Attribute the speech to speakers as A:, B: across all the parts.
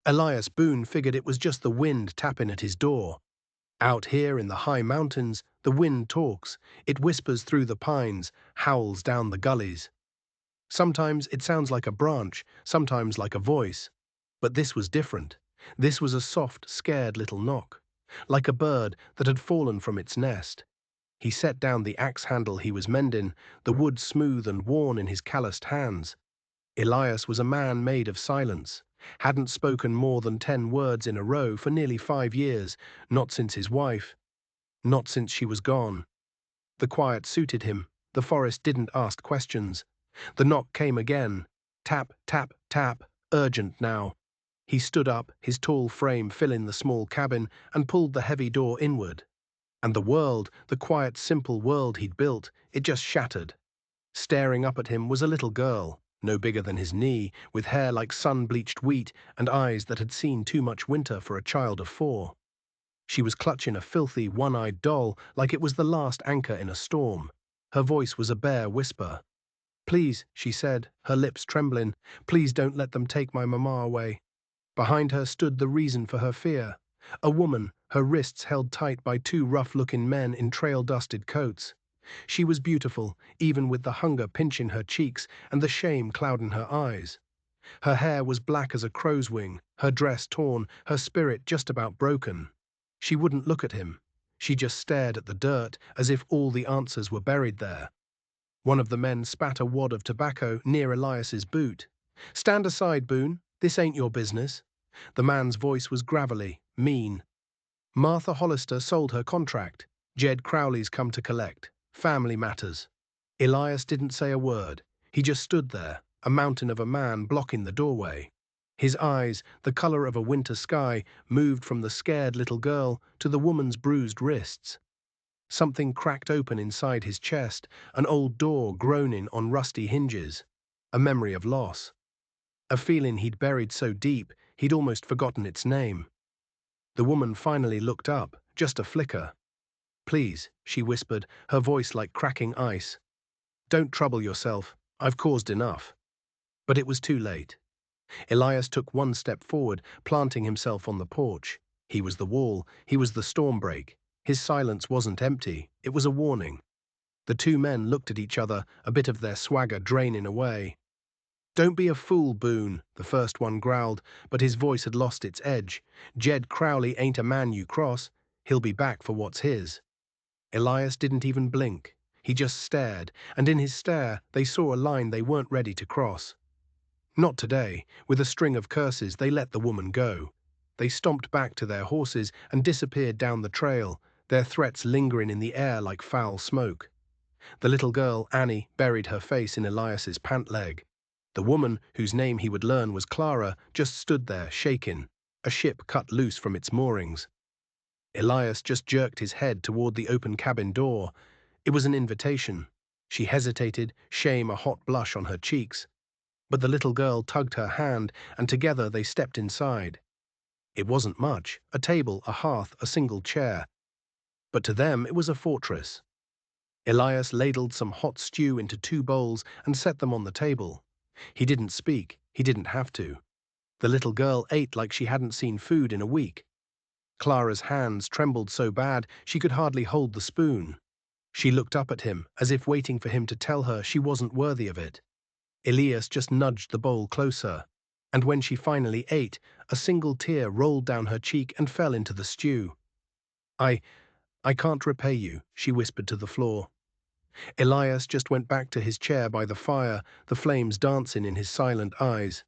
A: Elias Boone figured it was just the wind tapping at his door. Out here in the high mountains, the wind talks. It whispers through the pines, howls down the gullies. Sometimes it sounds like a branch, sometimes like a voice. But this was different. This was a soft, scared little knock, like a bird that had fallen from its nest. He set down the axe handle he was mending, the wood smooth and worn in his calloused hands. Elias was a man made of silence, hadn't spoken more than 10 words in a row for nearly 5 years, not since his wife, not since she was gone. The quiet suited him. The forest didn't ask questions. The knock came again. Tap, tap, tap, urgent now. He stood up, his tall frame filling the small cabin, and pulled the heavy door inward. And the world, the quiet, simple world he'd built, it just shattered. Staring up at him was a little girl, no bigger than his knee, with hair like sun-bleached wheat and eyes that had seen too much winter for a child of 4. She was clutching a filthy, one-eyed doll like it was the last anchor in a storm. Her voice was a bare whisper. "Please," she said, her lips trembling, "please don't let them take my mama away." Behind her stood the reason for her fear. A woman, her wrists held tight by 2 rough-looking men in trail-dusted coats. She was beautiful, even with the hunger pinching her cheeks and the shame clouding her eyes. Her hair was black as a crow's wing, her dress torn, her spirit just about broken. She wouldn't look at him. She just stared at the dirt, as if all the answers were buried there. One of the men spat a wad of tobacco near Elias's boot. "Stand aside, Boone. This ain't your business." The man's voice was gravelly, mean. "Martha Hollister sold her contract. Jed Crowley's come to collect. Family matters." Elias didn't say a word. He just stood there, a mountain of a man blocking the doorway. His eyes, the color of a winter sky, moved from the scared little girl to the woman's bruised wrists. Something cracked open inside his chest, an old door groaning on rusty hinges. A memory of loss. A feeling he'd buried so deep, he'd almost forgotten its name. The woman finally looked up, just a flicker. "Please," she whispered, her voice like cracking ice. "Don't trouble yourself. I've caused enough." But it was too late. Elias took one step forward, planting himself on the porch. He was the wall, he was the storm break. His silence wasn't empty, it was a warning. The 2 men looked at each other, a bit of their swagger draining away. "Don't be a fool, Boone," the first one growled, but his voice had lost its edge. "Jed Crowley ain't a man you cross. He'll be back for what's his." Elias didn't even blink. He just stared, and in his stare they saw a line they weren't ready to cross. Not today. With a string of curses, they let the woman go. They stomped back to their horses and disappeared down the trail, their threats lingering in the air like foul smoke. The little girl, Annie, buried her face in Elias's pant leg. The woman, whose name he would learn was Clara, just stood there, shaking, a ship cut loose from its moorings. Elias just jerked his head toward the open cabin door. It was an invitation. She hesitated, shame a hot blush on her cheeks. But the little girl tugged her hand, and together they stepped inside. It wasn't much, a table, a hearth, a single chair. But to them it was a fortress. Elias ladled some hot stew into 2 bowls and set them on the table. He didn't speak, he didn't have to. The little girl ate like she hadn't seen food in a week. Clara's hands trembled so bad she could hardly hold the spoon. She looked up at him, as if waiting for him to tell her she wasn't worthy of it. Elias just nudged the bowl closer, and when she finally ate, a single tear rolled down her cheek and fell into the stew. I can't repay you," she whispered to the floor. Elias just went back to his chair by the fire, the flames dancing in his silent eyes.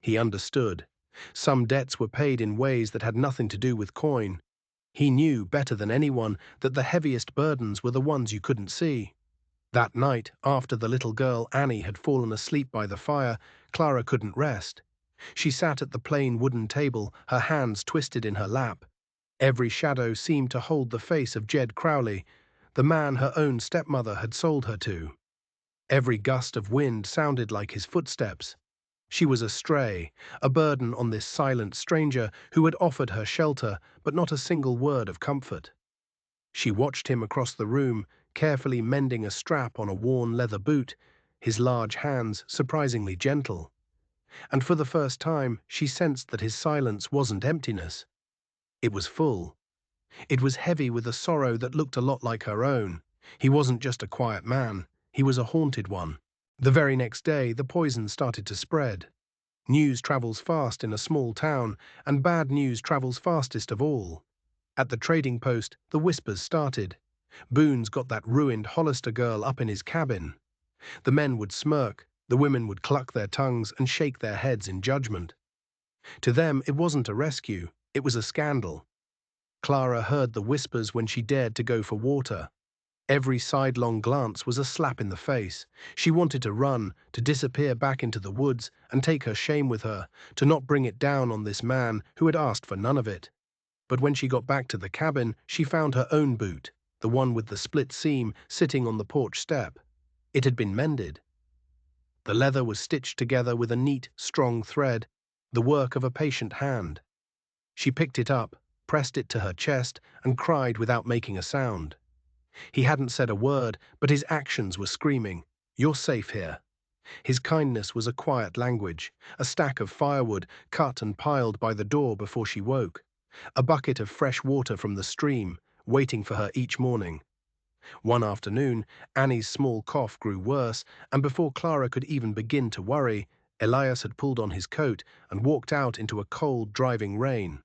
A: He understood. Some debts were paid in ways that had nothing to do with coin. He knew better than anyone that the heaviest burdens were the ones you couldn't see. That night, after the little girl Annie had fallen asleep by the fire, Clara couldn't rest. She sat at the plain wooden table, her hands twisted in her lap. Every shadow seemed to hold the face of Jed Crowley, the man her own stepmother had sold her to. Every gust of wind sounded like his footsteps. She was a stray, a burden on this silent stranger who had offered her shelter, but not a single word of comfort. She watched him across the room, carefully mending a strap on a worn leather boot, his large hands surprisingly gentle. And for the first time, she sensed that his silence wasn't emptiness. It was full. It was heavy with a sorrow that looked a lot like her own. He wasn't just a quiet man, he was a haunted one. The very next day, the poison started to spread. News travels fast in a small town, and bad news travels fastest of all. At the trading post, the whispers started. Boone's got that ruined Hollister girl up in his cabin. The men would smirk, the women would cluck their tongues and shake their heads in judgment. To them, it wasn't a rescue, it was a scandal. Clara heard the whispers when she dared to go for water. Every sidelong glance was a slap in the face. She wanted to run, to disappear back into the woods and take her shame with her, to not bring it down on this man who had asked for none of it. But when she got back to the cabin, she found her own boot, the one with the split seam, sitting on the porch step. It had been mended. The leather was stitched together with a neat, strong thread, the work of a patient hand. She picked it up, pressed it to her chest, and cried without making a sound. He hadn't said a word, but his actions were screaming, "You're safe here." His kindness was a quiet language, a stack of firewood cut and piled by the door before she woke, a bucket of fresh water from the stream, waiting for her each morning. One afternoon, Annie's small cough grew worse, and before Clara could even begin to worry, Elias had pulled on his coat and walked out into a cold, driving rain.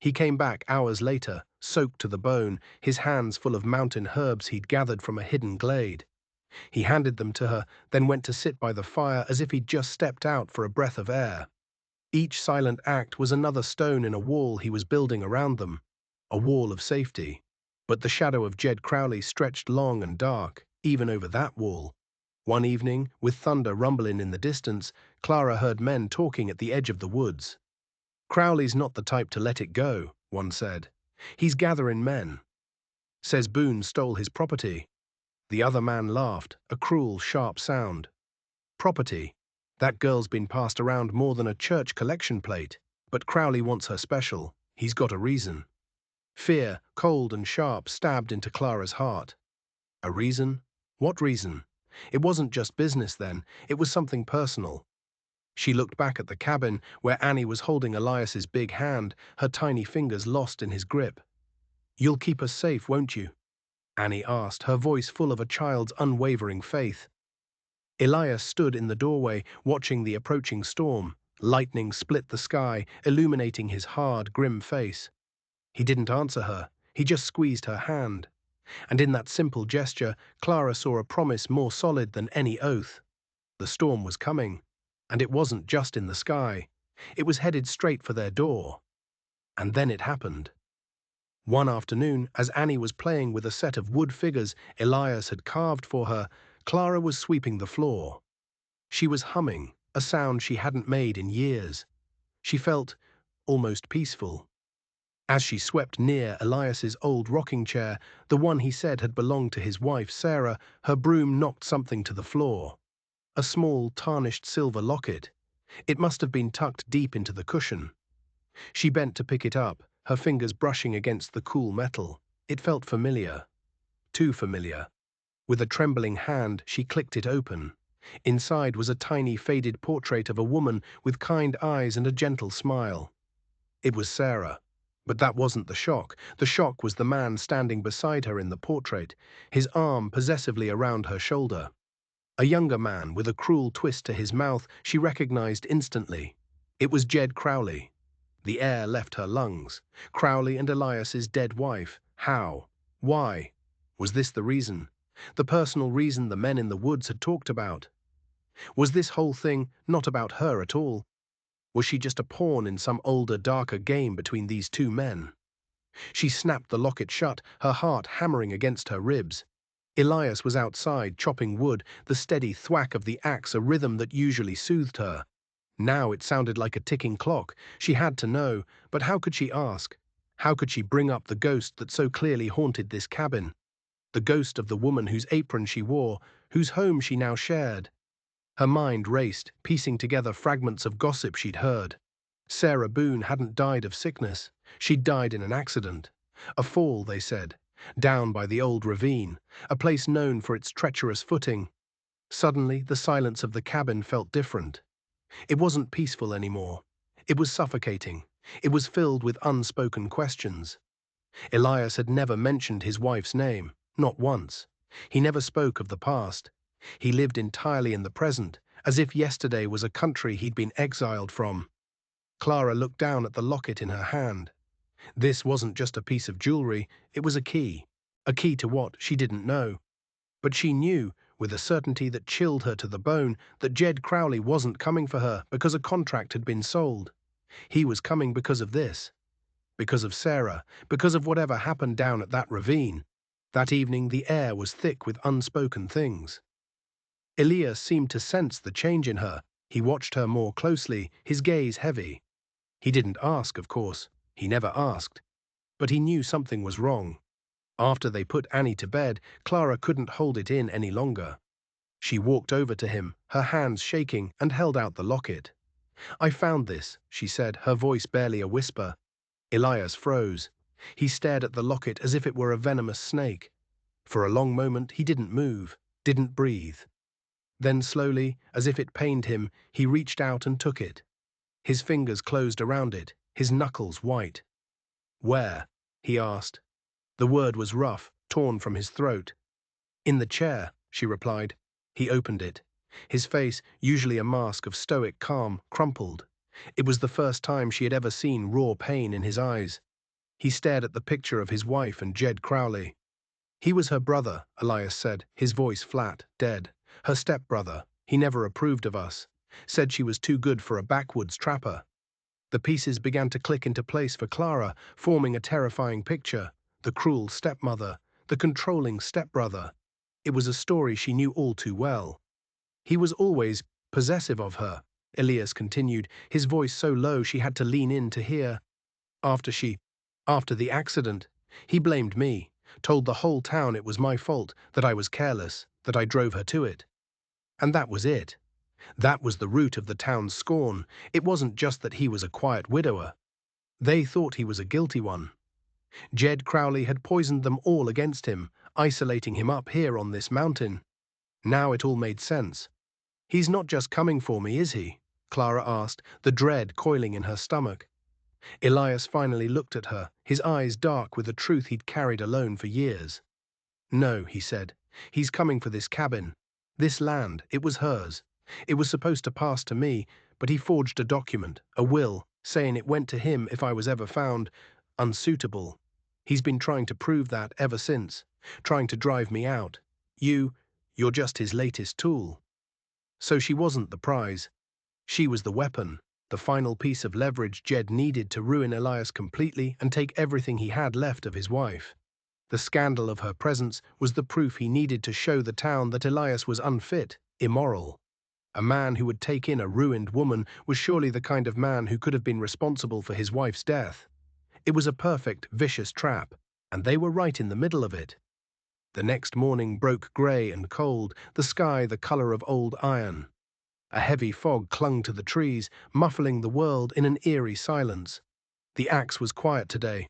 A: He came back hours later, soaked to the bone, his hands full of mountain herbs he'd gathered from a hidden glade. He handed them to her, then went to sit by the fire as if he'd just stepped out for a breath of air. Each silent act was another stone in a wall he was building around them, a wall of safety. But the shadow of Jed Crowley stretched long and dark, even over that wall. One evening, with thunder rumbling in the distance, Clara heard men talking at the edge of the woods. "Crowley's not the type to let it go," one said. "He's gathering men. Says Boone stole his property." The other man laughed, a cruel, sharp sound. "Property? That girl's been passed around more than a church collection plate. But Crowley wants her special. He's got a reason." Fear, cold and sharp, stabbed into Clara's heart. A reason? What reason? It wasn't just business then, it was something personal. She looked back at the cabin where Annie was holding Elias's big hand, her tiny fingers lost in his grip. "You'll keep us safe, won't you?" Annie asked, her voice full of a child's unwavering faith. Elias stood in the doorway, watching the approaching storm. Lightning split the sky, illuminating his hard, grim face. He didn't answer her, he just squeezed her hand. And in that simple gesture, Clara saw a promise more solid than any oath. The storm was coming, and it wasn't just in the sky. It was headed straight for their door. And then it happened. One afternoon, as Annie was playing with a set of wood figures Elias had carved for her, Clara was sweeping the floor. She was humming, a sound she hadn't made in years. She felt almost peaceful. As she swept near Elias's old rocking chair, the one he said had belonged to his wife Sarah, her broom knocked something to the floor. A small, tarnished silver locket. It must have been tucked deep into the cushion. She bent to pick it up, her fingers brushing against the cool metal. It felt familiar. Too familiar. With a trembling hand, she clicked it open. Inside was a tiny, faded portrait of a woman with kind eyes and a gentle smile. It was Sarah. But that wasn't the shock. The shock was the man standing beside her in the portrait, his arm possessively around her shoulder. A younger man with a cruel twist to his mouth she recognized instantly. It was Jed Crowley. The air left her lungs. Crowley and Elias's dead wife. How? Why? Was this the reason? The personal reason the men in the woods had talked about? Was this whole thing not about her at all? Was she just a pawn in some older, darker game between these two men? She snapped the locket shut, her heart hammering against her ribs. Elias was outside, chopping wood, the steady thwack of the axe a rhythm that usually soothed her. Now it sounded like a ticking clock. She had to know, but how could she ask? How could she bring up the ghost that so clearly haunted this cabin? The ghost of the woman whose apron she wore, whose home she now shared. Her mind raced, piecing together fragments of gossip she'd heard. Sarah Boone hadn't died of sickness. She'd died in an accident. A fall, they said, down by the old ravine, a place known for its treacherous footing. Suddenly, the silence of the cabin felt different. It wasn't peaceful anymore. It was suffocating. It was filled with unspoken questions. Elias had never mentioned his wife's name, not once. He never spoke of the past. He lived entirely in the present, as if yesterday was a country he'd been exiled from. Clara looked down at the locket in her hand. This wasn't just a piece of jewelry, it was a key. A key to what, she didn't know. But she knew, with a certainty that chilled her to the bone, that Jed Crowley wasn't coming for her because a contract had been sold. He was coming because of this. Because of Sarah, because of whatever happened down at that ravine. That evening the air was thick with unspoken things. Elias seemed to sense the change in her. He watched her more closely, his gaze heavy. He didn't ask, of course. He never asked. But he knew something was wrong. After they put Annie to bed, Clara couldn't hold it in any longer. She walked over to him, her hands shaking, and held out the locket. "I found this," she said, her voice barely a whisper. Elias froze. He stared at the locket as if it were a venomous snake. For a long moment he didn't move, didn't breathe. Then slowly, as if it pained him, he reached out and took it. His fingers closed around it, his knuckles white. "Where?" he asked. The word was rough, torn from his throat. "In the chair," she replied. He opened it. His face, usually a mask of stoic calm, crumpled. It was the first time she had ever seen raw pain in his eyes. He stared at the picture of his wife and Jed Crowley. "He was her brother," Elias said, his voice flat, dead. "Her stepbrother. He never approved of us. Said she was too good for a backwoods trapper." The pieces began to click into place for Clara, forming a terrifying picture. The cruel stepmother, the controlling stepbrother. It was a story she knew all too well. "He was always possessive of her," Elias continued, his voice so low she had to lean in to hear. After the accident, he blamed me, told the whole town it was my fault, that I was careless, that I drove her to it. And that was it. That was the root of the town's scorn. It wasn't just that he was a quiet widower. They thought he was a guilty one. Jed Crowley had poisoned them all against him, isolating him up here on this mountain. Now it all made sense. "He's not just coming for me, is he?" Clara asked, the dread coiling in her stomach. Elias finally looked at her, his eyes dark with a truth he'd carried alone for years. "No," he said. "He's coming for this cabin. This land, it was hers. It was supposed to pass to me, but he forged a document, a will, saying it went to him if I was ever found unsuitable. He's been trying to prove that ever since, trying to drive me out. You're just his latest tool." So she wasn't the prize. She was the weapon, the final piece of leverage Jed needed to ruin Elias completely and take everything he had left of his wife. The scandal of her presence was the proof he needed to show the town that Elias was unfit, immoral. A man who would take in a ruined woman was surely the kind of man who could have been responsible for his wife's death. It was a perfect, vicious trap, and they were right in the middle of it. The next morning broke grey and cold, the sky the color of old iron. A heavy fog clung to the trees, muffling the world in an eerie silence. The axe was quiet today.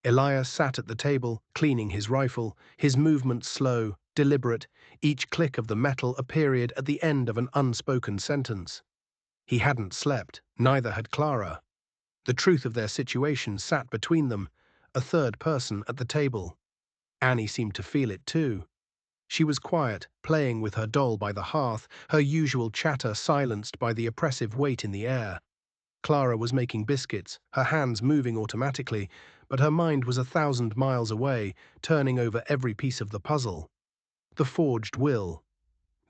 A: Elias sat at the table, cleaning his rifle, his movements slow, deliberate, each click of the metal a period at the end of an unspoken sentence. He hadn't slept, neither had Clara. The truth of their situation sat between them, a third person at the table. Annie seemed to feel it too. She was quiet, playing with her doll by the hearth, her usual chatter silenced by the oppressive weight in the air. Clara was making biscuits, her hands moving automatically, but her mind was 1,000 miles away, turning over every piece of the puzzle. The forged will,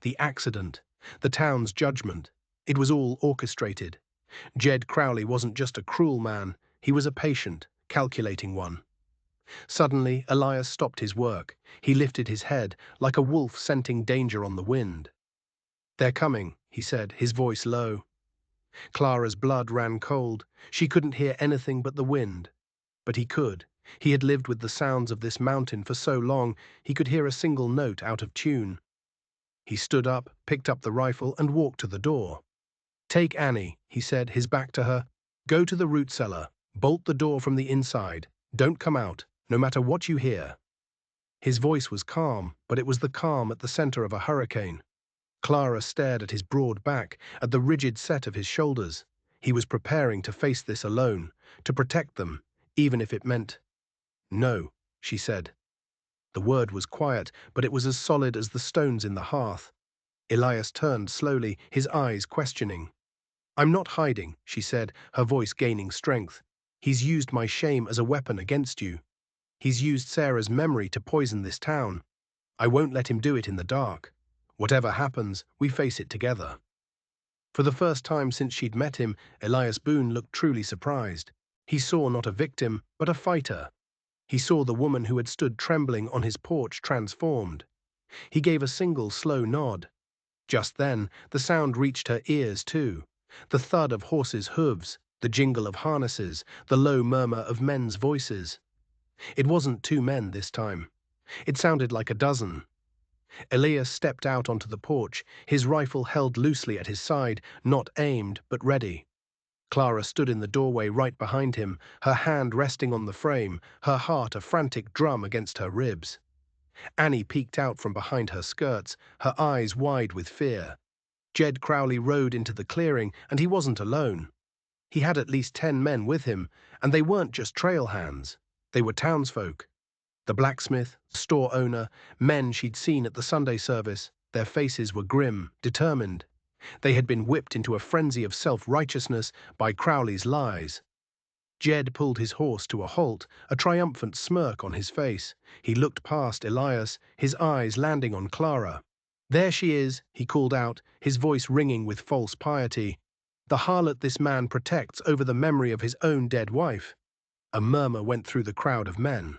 A: the accident, the town's judgment. It was all orchestrated. Jed Crowley wasn't just a cruel man, he was a patient, calculating one. Suddenly, Elias stopped his work. He lifted his head, like a wolf scenting danger on the wind. "They're coming," he said, his voice low. Clara's blood ran cold. She couldn't hear anything but the wind. But he could. He had lived with the sounds of this mountain for so long, he could hear a single note out of tune. He stood up, picked up the rifle, and walked to the door. "Take Annie," he said, his back to her. "Go to the root cellar. Bolt the door from the inside. Don't come out, no matter what you hear." His voice was calm, but it was the calm at the center of a hurricane. Clara stared at his broad back, at the rigid set of his shoulders. He was preparing to face this alone, to protect them, even if it meant… "No," she said. The word was quiet, but it was as solid as the stones in the hearth. Elias turned slowly, his eyes questioning. "I'm not hiding," she said, her voice gaining strength. "He's used my shame as a weapon against you. He's used Sarah's memory to poison this town. I won't let him do it in the dark. Whatever happens, we face it together." For the first time since she'd met him, Elias Boone looked truly surprised. He saw not a victim, but a fighter. He saw the woman who had stood trembling on his porch transformed. He gave a single slow nod. Just then, the sound reached her ears too. The thud of horses' hooves, the jingle of harnesses, the low murmur of men's voices. It wasn't two men this time. It sounded like a dozen. Elias stepped out onto the porch, his rifle held loosely at his side, not aimed, but ready. Clara stood in the doorway right behind him, her hand resting on the frame, her heart a frantic drum against her ribs. Annie peeked out from behind her skirts, her eyes wide with fear. Jed Crowley rode into the clearing, and he wasn't alone. He had at least 10 men with him, and they weren't just trail hands. They were townsfolk. The blacksmith, store owner, men she'd seen at the Sunday service. Their faces were grim, determined. They had been whipped into a frenzy of self-righteousness by Crowley's lies. Jed pulled his horse to a halt, a triumphant smirk on his face. He looked past Elias, his eyes landing on Clara. "There she is," he called out, his voice ringing with false piety. "The harlot this man protects over the memory of his own dead wife." A murmur went through the crowd of men.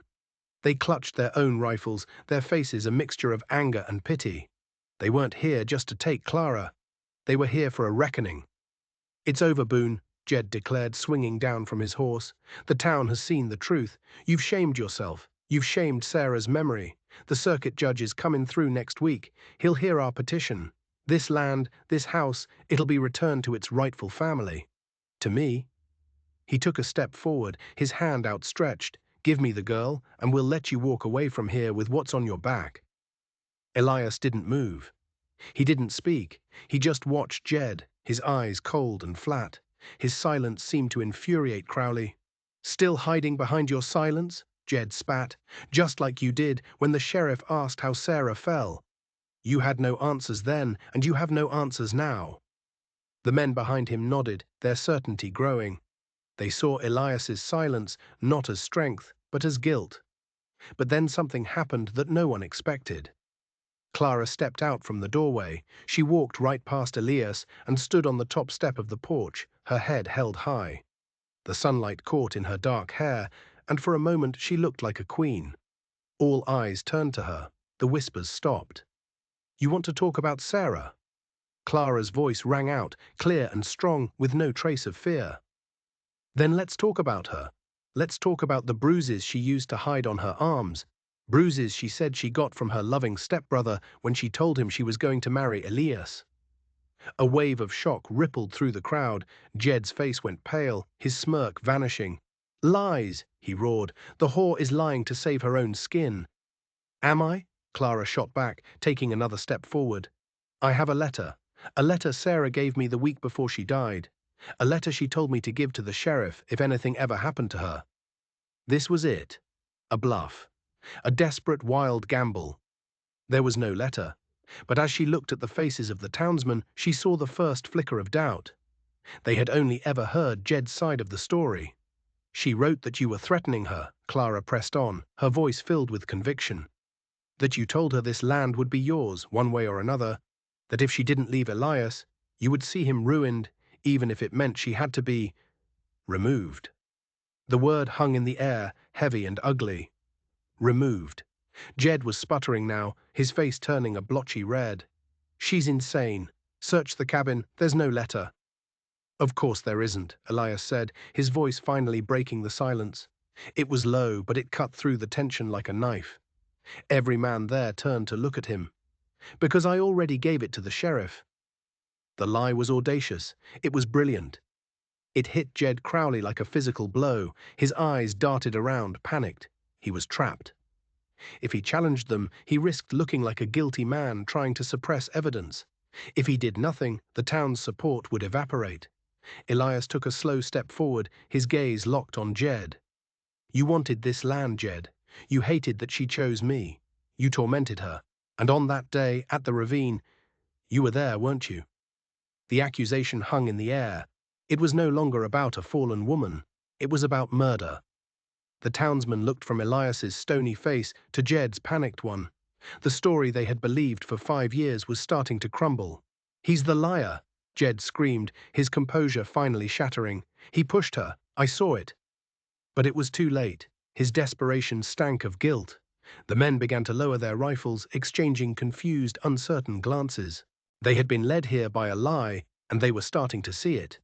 A: They clutched their own rifles, their faces a mixture of anger and pity. They weren't here just to take Clara. They were here for a reckoning. "It's over, Boone," Jed declared, swinging down from his horse. "The town has seen the truth. You've shamed yourself. You've shamed Sarah's memory. The circuit judge is coming through next week. He'll hear our petition. This land, this house, it'll be returned to its rightful family. To me." He took a step forward, his hand outstretched. "Give me the girl, and we'll let you walk away from here with what's on your back." Elias didn't move. He didn't speak. He just watched Jed, his eyes cold and flat. His silence seemed to infuriate Crowley. "Still hiding behind your silence?" Jed spat. "Just like you did when the sheriff asked how Sarah fell. You had no answers then, and you have no answers now." The men behind him nodded, their certainty growing. They saw Elias's silence not as strength, but as guilt. But then something happened that no one expected. Clara stepped out from the doorway. She walked right past Elias and stood on the top step of the porch, her head held high. The sunlight caught in her dark hair, and for a moment she looked like a queen. All eyes turned to her. The whispers stopped. "You want to talk about Sarah?" Clara's voice rang out, clear and strong, with no trace of fear. "Then let's talk about her. Let's talk about the bruises she used to hide on her arms. Bruises she said she got from her loving stepbrother when she told him she was going to marry Elias." A wave of shock rippled through the crowd. Jed's face went pale, his smirk vanishing. "Lies!" he roared. "The whore is lying to save her own skin." "Am I?" Clara shot back, taking another step forward. "I have a letter. A letter Sarah gave me the week before she died. A letter she told me to give to the sheriff if anything ever happened to her." This was it. A bluff. A desperate, wild gamble. There was no letter. But as she looked at the faces of the townsmen, she saw the first flicker of doubt. They had only ever heard Jed's side of the story. "She wrote that you were threatening her," Clara pressed on, her voice filled with conviction. "That you told her this land would be yours, one way or another. That if she didn't leave Elias, you would see him ruined, even if it meant she had to be removed." The word hung in the air, heavy and ugly. Removed. Jed was sputtering now, his face turning a blotchy red. "She's insane. Search the cabin, there's no letter." "Of course there isn't," Elias said, his voice finally breaking the silence. It was low, but it cut through the tension like a knife. Every man there turned to look at him. "Because I already gave it to the sheriff." The lie was audacious. It was brilliant. It hit Jed Crowley like a physical blow. His eyes darted around, panicked. He was trapped. If he challenged them, he risked looking like a guilty man trying to suppress evidence. If he did nothing, the town's support would evaporate. Elias took a slow step forward, his gaze locked on Jed. You wanted this land, Jed. You hated that she chose me. You tormented her. And on that day, at the ravine, you were there, weren't you? The accusation hung in the air. It was no longer about a fallen woman. It was about murder. The townsmen looked from Elias's stony face to Jed's panicked one. The story they had believed for 5 years was starting to crumble. He's the liar, Jed screamed, his composure finally shattering. He pushed her. I saw it. But it was too late. His desperation stank of guilt. The men began to lower their rifles, exchanging confused, uncertain glances. They had been led here by a lie, and they were starting to see it.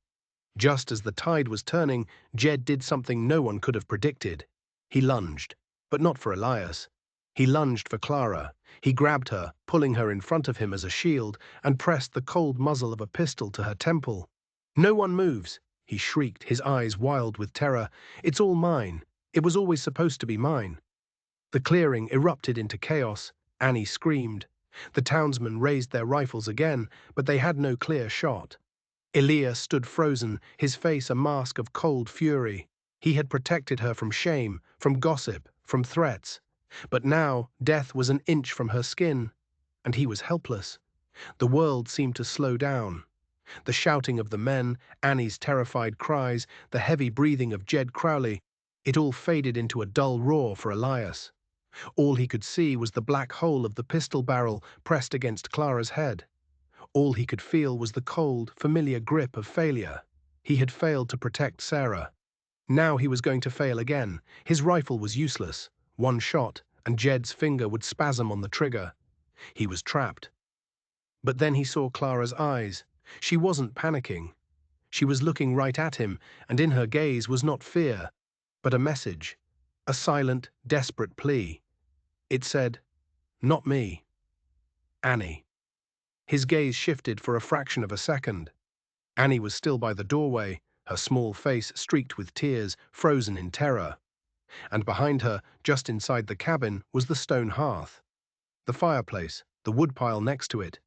A: Just as the tide was turning, Jed did something no one could have predicted. He lunged, but not for Elias. He lunged for Clara. He grabbed her, pulling her in front of him as a shield, and pressed the cold muzzle of a pistol to her temple. No one moves, he shrieked, his eyes wild with terror. It's all mine. It was always supposed to be mine. The clearing erupted into chaos. Annie screamed. The townsmen raised their rifles again, but they had no clear shot. Elias stood frozen, his face a mask of cold fury. He had protected her from shame, from gossip, from threats. But now death was an inch from her skin, and he was helpless. The world seemed to slow down. The shouting of the men, Annie's terrified cries, the heavy breathing of Jed Crowley, it all faded into a dull roar for Elias. All he could see was the black hole of the pistol barrel pressed against Clara's head. All he could feel was the cold, familiar grip of failure. He had failed to protect Sarah. Now he was going to fail again. His rifle was useless. One shot, and Jed's finger would spasm on the trigger. He was trapped. But then he saw Clara's eyes. She wasn't panicking. She was looking right at him, and in her gaze was not fear, but a message, a silent, desperate plea. It said, "Not me. Annie." His gaze shifted for a fraction of a second. Annie was still by the doorway, her small face streaked with tears, frozen in terror. And behind her, just inside the cabin, was the stone hearth, the fireplace, the woodpile next to it.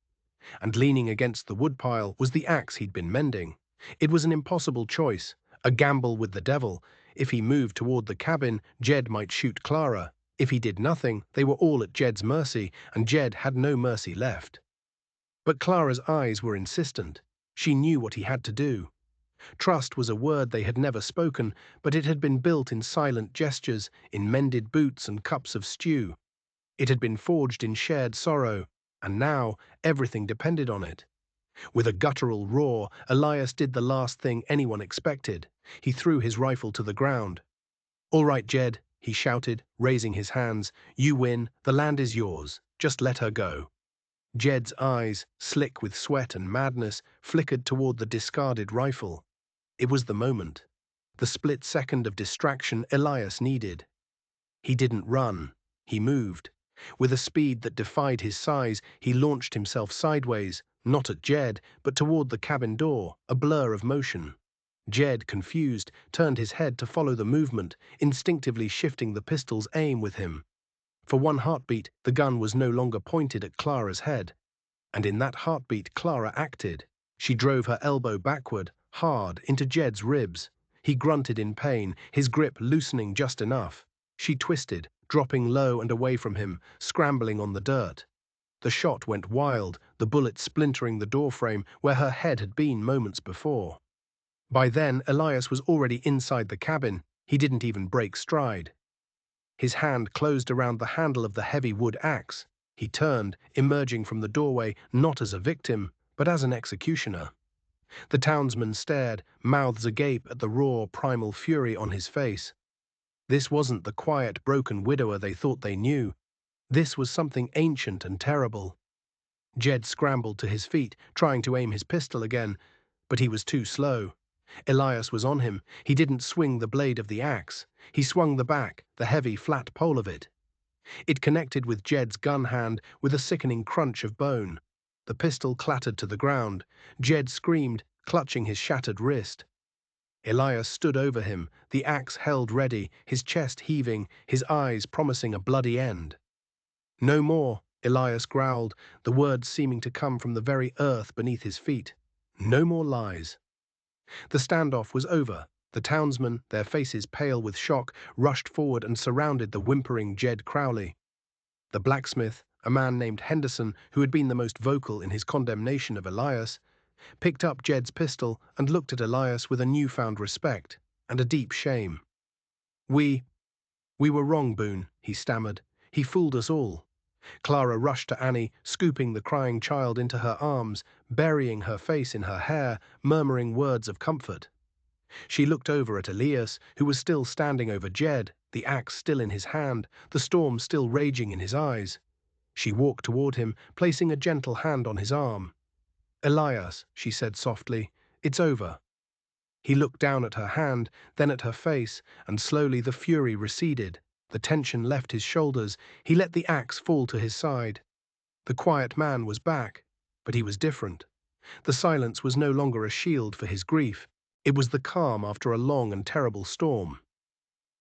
A: And leaning against the woodpile was the axe he'd been mending. It was an impossible choice, a gamble with the devil. If he moved toward the cabin, Jed might shoot Clara. If he did nothing, they were all at Jed's mercy, and Jed had no mercy left. But Clara's eyes were insistent. She knew what he had to do. Trust was a word they had never spoken, but it had been built in silent gestures, in mended boots and cups of stew. It had been forged in shared sorrow, and now everything depended on it. With a guttural roar, Elias did the last thing anyone expected. He threw his rifle to the ground. "All right, Jed," he shouted, raising his hands. "You win. The land is yours. Just let her go." Jed's eyes, slick with sweat and madness, flickered toward the discarded rifle. It was the moment, the split second of distraction Elias needed. He didn't run. He moved. With a speed that defied his size, he launched himself sideways, not at Jed, but toward the cabin door, a blur of motion. Jed, confused, turned his head to follow the movement, instinctively shifting the pistol's aim with him. For one heartbeat, the gun was no longer pointed at Clara's head. And in that heartbeat, Clara acted. She drove her elbow backward, hard, into Jed's ribs. He grunted in pain, his grip loosening just enough. She twisted, dropping low and away from him, scrambling on the dirt. The shot went wild, the bullet splintering the doorframe where her head had been moments before. By then, Elias was already inside the cabin. He didn't even break stride. His hand closed around the handle of the heavy wood axe. He turned, emerging from the doorway not as a victim, but as an executioner. The townsmen stared, mouths agape at the raw, primal fury on his face. This wasn't the quiet, broken widower they thought they knew. This was something ancient and terrible. Jed scrambled to his feet, trying to aim his pistol again, but he was too slow. Elias was on him. He didn't swing the blade of the axe. He swung the back, the heavy, flat pole of it. It connected with Jed's gun hand with a sickening crunch of bone. The pistol clattered to the ground. Jed screamed, clutching his shattered wrist. Elias stood over him, the axe held ready, his chest heaving, his eyes promising a bloody end. "No more," Elias growled, the words seeming to come from the very earth beneath his feet. No more lies. The standoff was over. The townsmen, their faces pale with shock, rushed forward and surrounded the whimpering Jed Crowley. The blacksmith, a man named Henderson, who had been the most vocal in his condemnation of Elias, picked up Jed's pistol and looked at Elias with a newfound respect and a deep shame. We were wrong, Boone," he stammered. "He fooled us all." Clara rushed to Annie, scooping the crying child into her arms, burying her face in her hair, murmuring words of comfort. She looked over at Elias, who was still standing over Jed, the axe still in his hand, the storm still raging in his eyes. She walked toward him, placing a gentle hand on his arm. "Elias," she said softly, "it's over." He looked down at her hand, then at her face, and slowly the fury receded. The tension left his shoulders. He let the axe fall to his side. The quiet man was back, but he was different. The silence was no longer a shield for his grief. It was the calm after a long and terrible storm.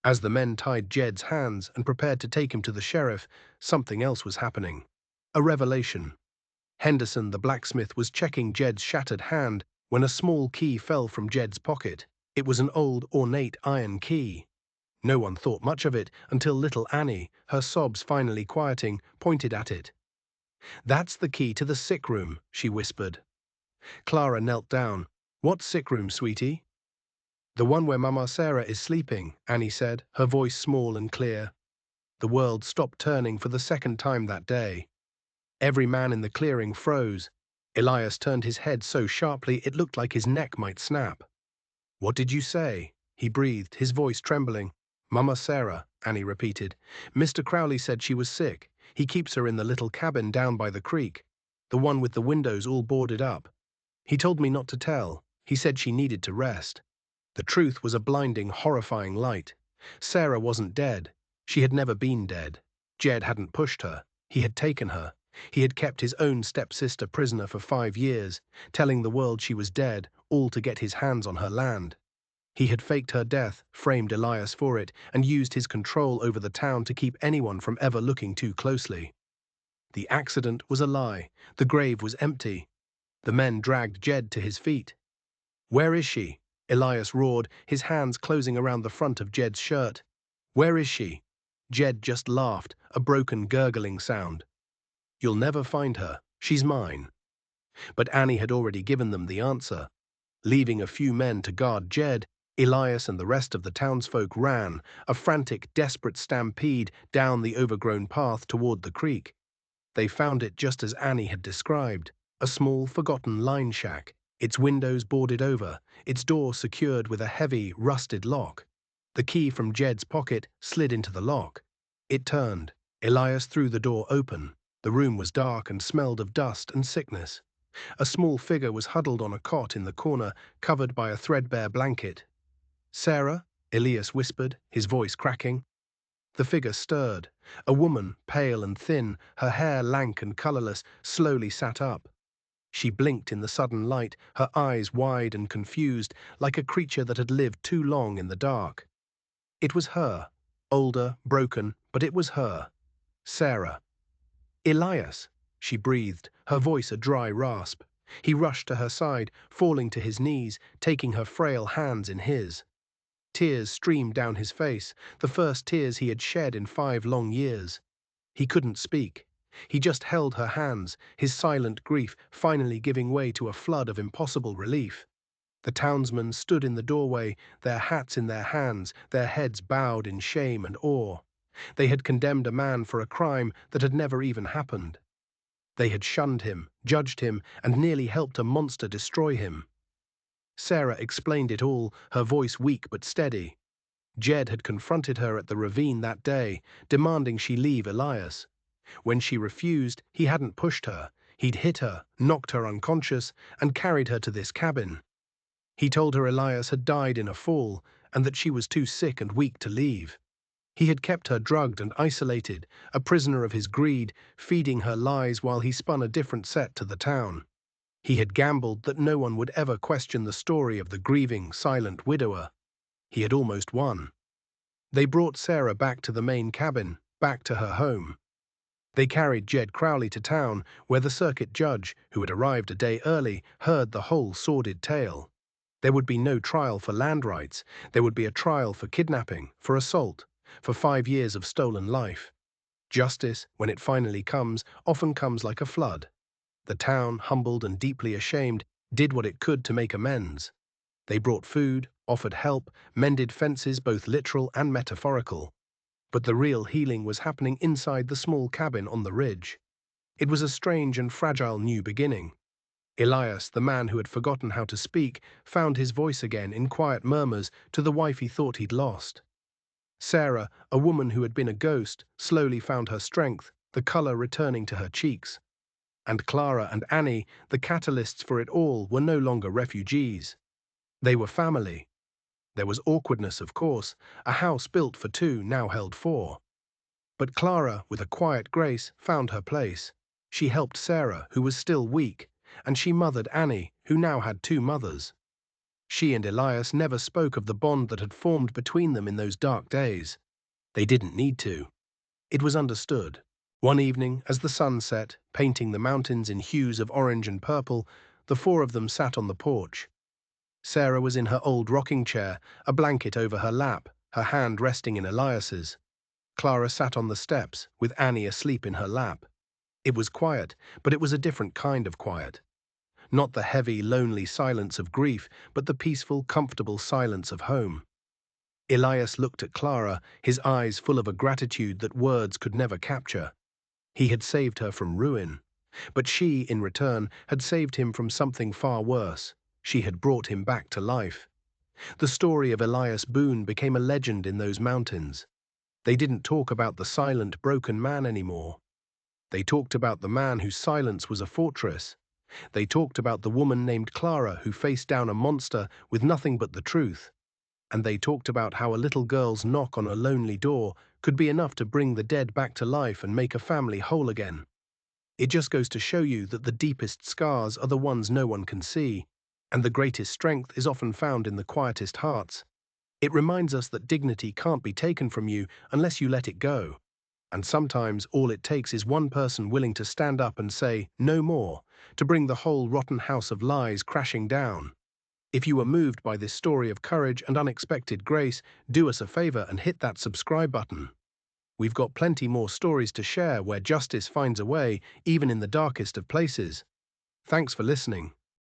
A: As the men tied Jed's hands and prepared to take him to the sheriff, something else was happening. A revelation. Henderson, the blacksmith, was checking Jed's shattered hand when a small key fell from Jed's pocket. It was an old, ornate iron key. No one thought much of it until little Annie, her sobs finally quieting, pointed at it. "That's the key to the sick room," she whispered. Clara knelt down. "What sick room, sweetie?" "The one where Mama Sarah is sleeping," Annie said, her voice small and clear. The world stopped turning for the second time that day. Every man in the clearing froze. Elias turned his head so sharply it looked like his neck might snap. "What did you say?" he breathed, his voice trembling. "Mama Sarah," Annie repeated. "Mr. Crowley said she was sick. He keeps her in the little cabin down by the creek, the one with the windows all boarded up. He told me not to tell. He said she needed to rest." The truth was a blinding, horrifying light. Sarah wasn't dead. She had never been dead. Jed hadn't pushed her. He had taken her. He had kept his own stepsister prisoner for 5 years, telling the world she was dead, all to get his hands on her land. He had faked her death, framed Elias for it, and used his control over the town to keep anyone from ever looking too closely. The accident was a lie. The grave was empty. The men dragged Jed to his feet. "Where is she?" Elias roared, his hands closing around the front of Jed's shirt. "Where is she?" Jed just laughed, a broken, gurgling sound. "You'll never find her. She's mine." But Annie had already given them the answer. Leaving a few men to guard Jed, Elias and the rest of the townsfolk ran, a frantic, desperate stampede down the overgrown path toward the creek. They found it just as Annie had described, a small, forgotten line shack, its windows boarded over, its door secured with a heavy, rusted lock. The key from Jed's pocket slid into the lock. It turned. Elias threw the door open. The room was dark and smelled of dust and sickness. A small figure was huddled on a cot in the corner, covered by a threadbare blanket. "Sarah?" Elias whispered, his voice cracking. The figure stirred. A woman, pale and thin, her hair lank and colorless, slowly sat up. She blinked in the sudden light, her eyes wide and confused, like a creature that had lived too long in the dark. It was her. Older, broken, but it was her. Sarah. "Elias," she breathed, her voice a dry rasp. He rushed to her side, falling to his knees, taking her frail hands in his. Tears streamed down his face, the first tears he had shed in 5 long years. He couldn't speak. He just held her hands, his silent grief finally giving way to a flood of impossible relief. The townsmen stood in the doorway, their hats in their hands, their heads bowed in shame and awe. They had condemned a man for a crime that had never even happened. They had shunned him, judged him, and nearly helped a monster destroy him. Sarah explained it all, her voice weak but steady. Jed had confronted her at the ravine that day, demanding she leave Elias. When she refused, he hadn't pushed her. He'd hit her, knocked her unconscious, and carried her to this cabin. He told her Elias had died in a fall, and that she was too sick and weak to leave. He had kept her drugged and isolated, a prisoner of his greed, feeding her lies while he spun a different set to the town. He had gambled that no one would ever question the story of the grieving, silent widower. He had almost won. They brought Sarah back to the main cabin, back to her home. They carried Jed Crowley to town, where the circuit judge, who had arrived a day early, heard the whole sordid tale. There would be no trial for land rights. There would be a trial for kidnapping, for assault, for 5 years of stolen life. Justice, when it finally comes, often comes like a flood. The town, humbled and deeply ashamed, did what it could to make amends. They brought food, offered help, mended fences both literal and metaphorical. But the real healing was happening inside the small cabin on the ridge. It was a strange and fragile new beginning. Elias, the man who had forgotten how to speak, found his voice again in quiet murmurs to the wife he thought he'd lost. Sarah, a woman who had been a ghost, slowly found her strength, the color returning to her cheeks. And Clara and Annie, the catalysts for it all, were no longer refugees. They were family. There was awkwardness, of course. A house built for two now held four. But Clara, with a quiet grace, found her place. She helped Sarah, who was still weak, and she mothered Annie, who now had two mothers. She and Elias never spoke of the bond that had formed between them in those dark days. They didn't need to. It was understood. One evening, as the sun set, painting the mountains in hues of orange and purple, the four of them sat on the porch. Sarah was in her old rocking chair, a blanket over her lap, her hand resting in Elias's. Clara sat on the steps, with Annie asleep in her lap. It was quiet, but it was a different kind of quiet. Not the heavy, lonely silence of grief, but the peaceful, comfortable silence of home. Elias looked at Clara, his eyes full of a gratitude that words could never capture. He had saved her from ruin. But she, in return, had saved him from something far worse. She had brought him back to life. The story of Elias Boone became a legend in those mountains. They didn't talk about the silent, broken man anymore. They talked about the man whose silence was a fortress. They talked about the woman named Clara who faced down a monster with nothing but the truth. And they talked about how a little girl's knock on a lonely door could be enough to bring the dead back to life and make a family whole again. It just goes to show you that the deepest scars are the ones no one can see, and the greatest strength is often found in the quietest hearts. It reminds us that dignity can't be taken from you unless you let it go. And sometimes all it takes is one person willing to stand up and say, "No more," to bring the whole rotten house of lies crashing down. If you were moved by this story of courage and unexpected grace, do us a favor and hit that subscribe button. We've got plenty more stories to share where justice finds a way, even in the darkest of places. Thanks for listening.